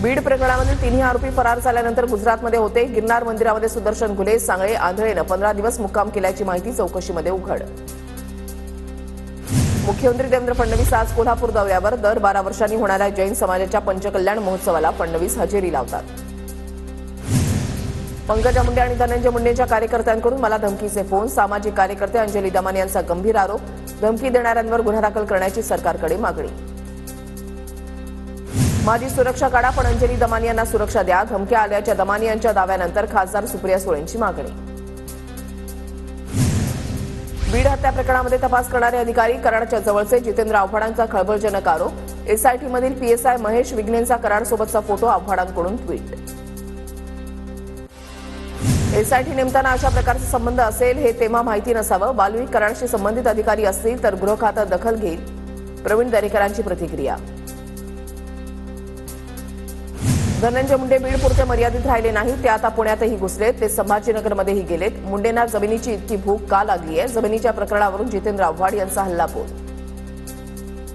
बीड प्रकरणामधील तिन्ही आरोपी फरार झाल्यानंतर गुजरातमध्ये होते. गिरनार मंदिरामध्ये सुदर्शन घुले, सांगळे आंधळेनं 15 दिवस मुक्काम केल्याची माहिती चौकशीमध्ये उघड. मुख्यमंत्री देवेंद्र फडणवीस आज कोल्हापूर दौऱ्यावर. दर 12 वर्षांनी होणाऱ्या जैन समाजाच्या पंचकल्याण महोत्सवाला फडणवीस हजेरी लावतात. पंकजा मुंडे आणि धनंजय मुंडेंच्या कार्यकर्त्यांकडून मला धमकीचे फोन. सामाजिक कार्यकर्ते अंजली दमानी यांचा गंभीर आरोप. धमकी देणाऱ्यांवर गुन्हा दाखल करण्याची सरकारकडे मागणी. माझी सुरक्षा काढा पण अंजली दमानी यांना सुरक्षा द्या. धमक्या आल्याच्या दमानी यांच्या दाव्यानंतर खासदार सुप्रिया सुळेंची मागणी. बीड हत्या प्रकरणामध्ये तपास करणारे अधिकारी कराडच्या जवळचे जितेंद्र आव्हाडांचा खळबळजनक आरोप. एसआयटीमधील पीएसआय महेश विघ्नेंचा कराडसोबतचा फोटो आव्हाडांकडून ट्विट. एसआयटी नेमताना अशा प्रकारचा संबंध असेल हे तेव्हा माहिती नसावं. बालवी कराडशी संबंधित अधिकारी असतील तर गृह खातं दखल घेईल. प्रवीण दरेकरांची प्रतिक्रिया. धनंजय मुंडे बीडपुरते मर्यादित राहिले नाही. ते आता पुण्यातही घुसलेत. ते संभाजीनगरमध्येही गेलेत. मुंडेंना जमिनीची इतकी भूक का लागली आहे? जमिनीच्या प्रकरणावरून जितेंद्र आव्हाड यांचा हल्लाबोल.